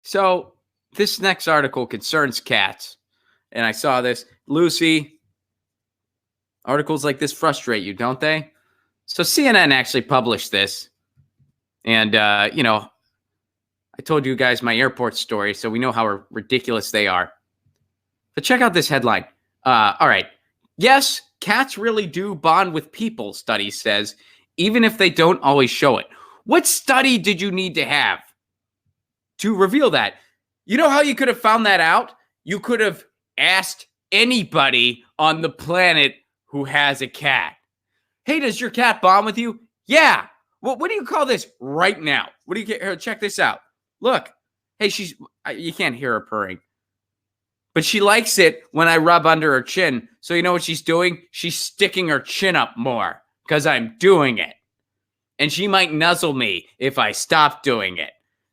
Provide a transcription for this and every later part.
So this next article concerns cats. And I saw this. Lucy, articles like this frustrate you, don't they? So CNN actually published this. And, I told you guys my airport story, so we know how ridiculous they are. But check out this headline. All right. Yes, cats really do bond with people, study says, even if they don't always show it. What study did you need to have to reveal that? You know how you could have found that out? You could have asked anybody on the planet who has a cat. Hey, does your cat bond with you? Yeah. Well, what do you call this right now? What do you get? Here, check this out. Look. Hey, you can't hear her purring. But she likes it when I rub under her chin. So you know what she's doing? She's sticking her chin up more because I'm doing it. And she might nuzzle me if I stop doing it.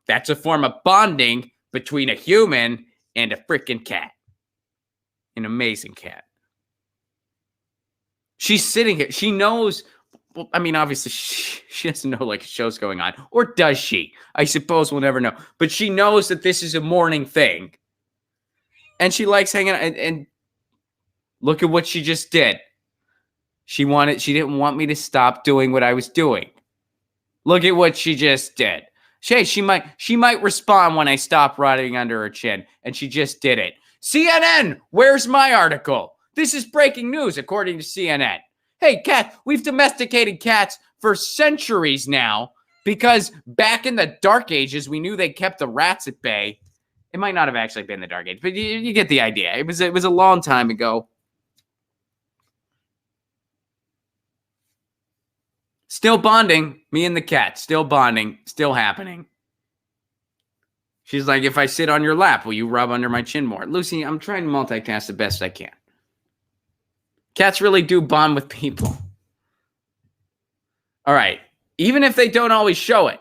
That's a form of bonding between a human and a freaking cat. An amazing cat. She's sitting here. She knows. Well, I mean, obviously, she doesn't know like a show's going on. Or does she? I suppose we'll never know. But she knows that this is a morning thing. And she likes hanging out. And look at what she just did. She didn't want me to stop doing what I was doing. Look at what she just did. She might respond when I stop rubbing under her chin. And she just did it. CNN, where's my article? This is breaking news, according to CNN. Hey, cat, we've domesticated cats for centuries now because back in the Dark Ages, we knew they kept the rats at bay. It might not have actually been the Dark Age, but you get the idea. It was a long time ago. Still bonding, me and the cat, still bonding, still happening. She's like, if I sit on your lap, will you rub under my chin more? Lucy, I'm trying to multitask the best I can. Cats really do bond with people. All right. Even if they don't always show it.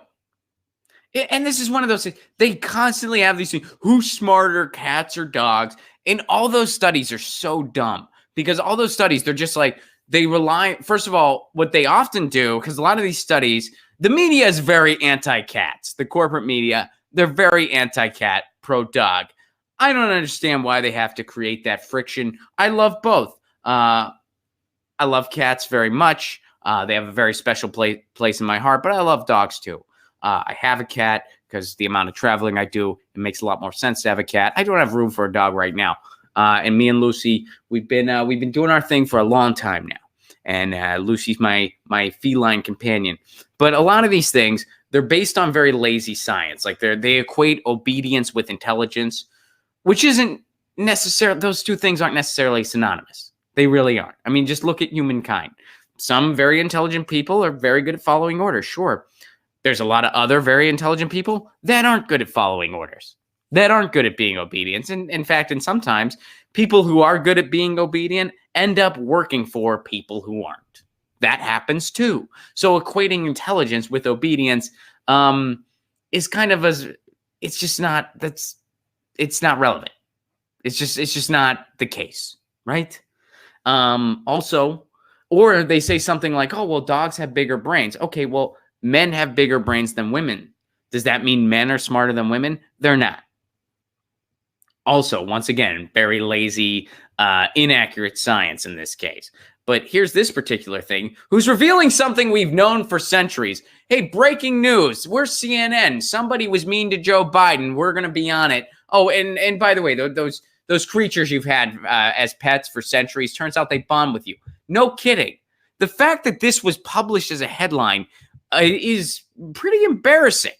And this is one of those things. They constantly have these things. Who's smarter, cats or dogs? And all those studies are so dumb. Because all those studies, they're just like, they rely, first of all, what they often do, because a lot of these studies, the media is very anti-cats. The corporate media, they're very anti-cat, pro-dog. I don't understand why they have to create that friction. I love both. I love cats very much. They have a very special place in my heart, but I love dogs too. I have a cat because the amount of traveling I do, it makes a lot more sense to have a cat. I don't have room for a dog right now. And me and Lucy, we've been doing our thing for a long time now. And Lucy's my feline companion. But a lot of these things, they're based on very lazy science. Like they equate obedience with intelligence, which isn't necessarily, those two things aren't necessarily synonymous. They really aren't. I mean, just look at humankind. Some very intelligent people are very good at following orders. Sure. There's a lot of other very intelligent people that aren't good at following orders, that aren't good at being obedient. And in fact, and sometimes people who are good at being obedient end up working for people who aren't. That happens too. So equating intelligence with obedience is kind of it's not relevant. It's just not the case, right? Also, or they say something like, oh, well, dogs have bigger brains. Okay, well, men have bigger brains than women. Does that mean men are smarter than women? They're not. Also, once again, very lazy, inaccurate science in this case. But here's this particular thing, who's revealing something we've known for centuries. Hey, breaking news. We're CNN. Somebody was mean to Joe Biden. We're going to be on it. Oh, and by the way, those creatures you've had as pets for centuries, turns out they bond with you. No kidding. The fact that this was published as a headline is pretty embarrassing.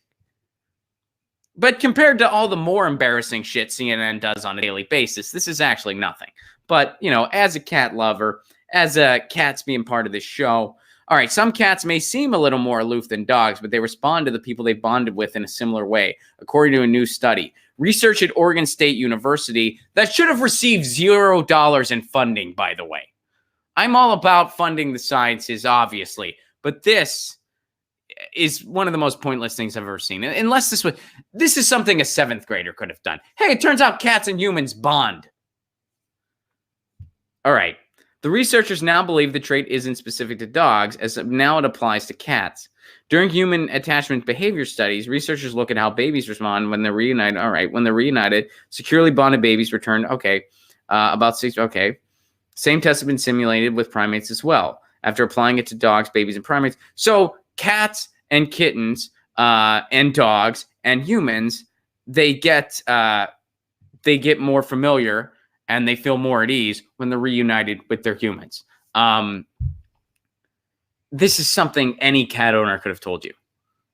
But compared to all the more embarrassing shit CNN does on a daily basis, this is actually nothing. But, as a cat lover, as cats being part of this show, all right, some cats may seem a little more aloof than dogs, but they respond to the people they bonded with in a similar way, according to a new study. Research at Oregon State University that should have received $0 in funding, by the way. I'm all about funding the sciences, obviously, but this is one of the most pointless things I've ever seen. Unless this is something a 7th grader could have done. Hey, it turns out cats and humans bond. All right. The researchers now believe the trait isn't specific to dogs, as now it applies to cats. During human attachment behavior studies, researchers look at how babies respond when they're reunited. All right, when they're reunited, securely bonded babies return. Okay, about 6. Okay, same test has been simulated with primates as well. After applying it to dogs, babies, and primates. So cats and kittens and dogs and humans, they get more familiar and they feel more at ease when they're reunited with their humans. This is something any cat owner could have told you.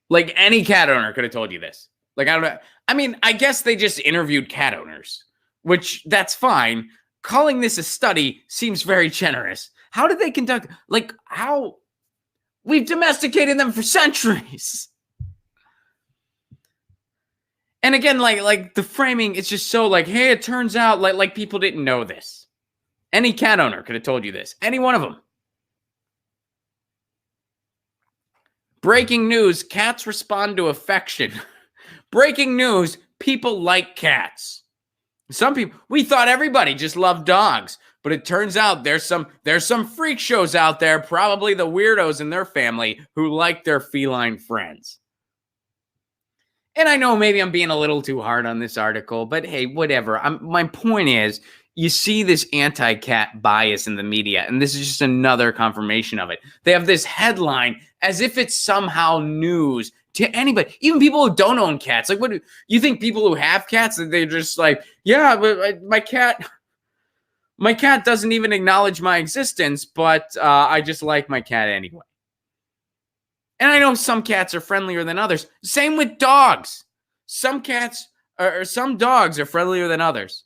Like, any cat owner could have told you this. Like, I don't know. I mean, I guess they just interviewed cat owners, which that's fine. Calling this a study seems very generous. How did they conduct? Like, how? We've domesticated them for centuries. And again, like the framing, it's just so like, hey, it turns out like people didn't know this. Any cat owner could have told you this. Any one of them. Breaking news, cats respond to affection. Breaking news, people like cats. Some people, we thought everybody just loved dogs, but it turns out there's some freak shows out there, probably the weirdos in their family, who like their feline friends. And I know maybe I'm being a little too hard on this article, but hey, whatever. My point is, you see this anti-cat bias in the media, and this is just another confirmation of it. They have this headline as if it's somehow news to anybody, even people who don't own cats. Like, what do you think people who have cats, they're just like, yeah, but my cat doesn't even acknowledge my existence, but I just like my cat anyway. And I know some cats are friendlier than others. Same with dogs. Some cats or some dogs are friendlier than others.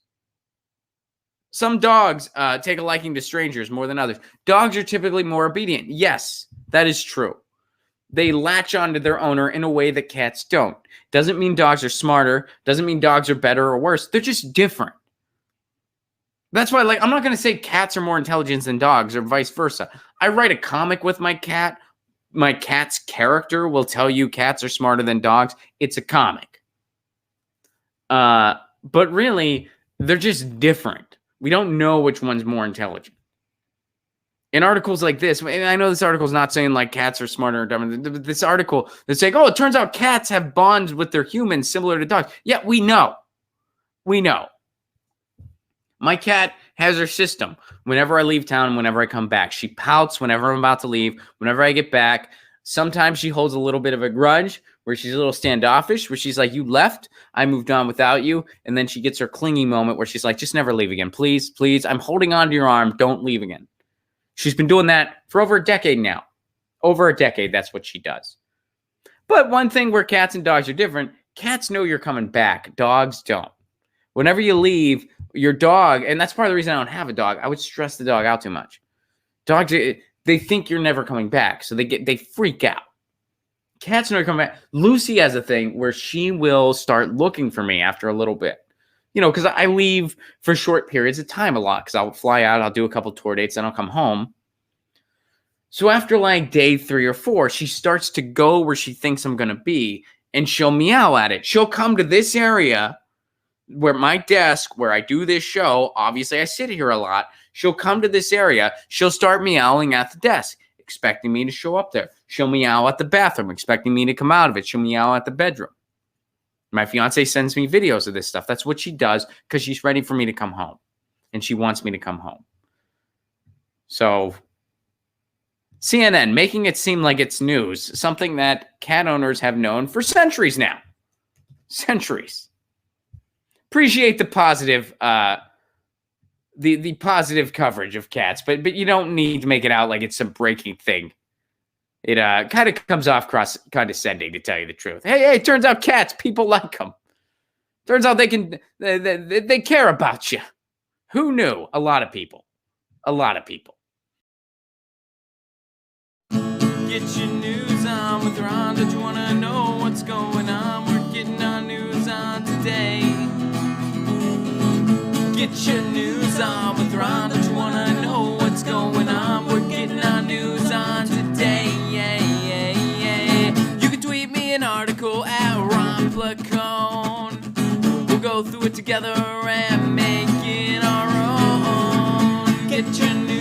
Some dogs take a liking to strangers more than others. Dogs are typically more obedient. Yes, that is true. They latch onto their owner in a way that cats don't. Doesn't mean dogs are smarter. Doesn't mean dogs are better or worse. They're just different. That's why, like, I'm not going to say cats are more intelligent than dogs or vice versa. I write a comic with my cat. My cat's character will tell you cats are smarter than dogs. It's a comic. But really, they're just different. We don't know which one's more intelligent. In articles like this, and I know this article is not saying like cats are smarter or dumber. This article is saying, oh, it turns out cats have bonds with their humans similar to dogs. Yeah, we know. We know. My cat has her system. Whenever I leave town, whenever I come back, she pouts whenever I'm about to leave, whenever I get back. Sometimes she holds a little bit of a grudge where she's a little standoffish, where she's like, you left, I moved on without you. And then she gets her clingy moment where she's like, just never leave again. Please, please, I'm holding on to your arm. Don't leave again. She's been doing that for over a decade now. Over a decade, that's what she does. But one thing where cats and dogs are different, cats know you're coming back. Dogs don't. Whenever you leave, your dog, and that's part of the reason I don't have a dog, I would stress the dog out too much. Dogs, they think you're never coming back, so they freak out. Cats know you're coming back. Lucy has a thing where she will start looking for me after a little bit. You know, because I leave for short periods of time a lot, because I'll fly out, I'll do a couple tour dates, then I'll come home. So after like day 3 or 4, she starts to go where she thinks I'm going to be, and she'll meow at it. She'll come to this area where my desk, where I do this show, obviously I sit here a lot. She'll come to this area. She'll start meowing at the desk, expecting me to show up there. She'll meow at the bathroom, expecting me to come out of it. She'll meow at the bedroom. My fiance sends me videos of this stuff. That's what she does because she's ready for me to come home. And she wants me to come home. So, CNN, making it seem like it's news, something that cat owners have known for centuries now. Centuries. Appreciate the positive the positive coverage of cats, but you don't need to make it out like it's some breaking thing. It kind of comes off condescending, to tell you the truth. Hey, it turns out cats, people like them. Turns out they care about you. Who knew? A lot of people. A lot of people. Get your news on with Ron. Don't you want to know what's going on? We're getting our news on today. Get your news on with Ron. Don't you want to know what's going on? We're getting our news on today. You can tweet me an article at Ron Placone. We'll go through it together and make it our own. Get your news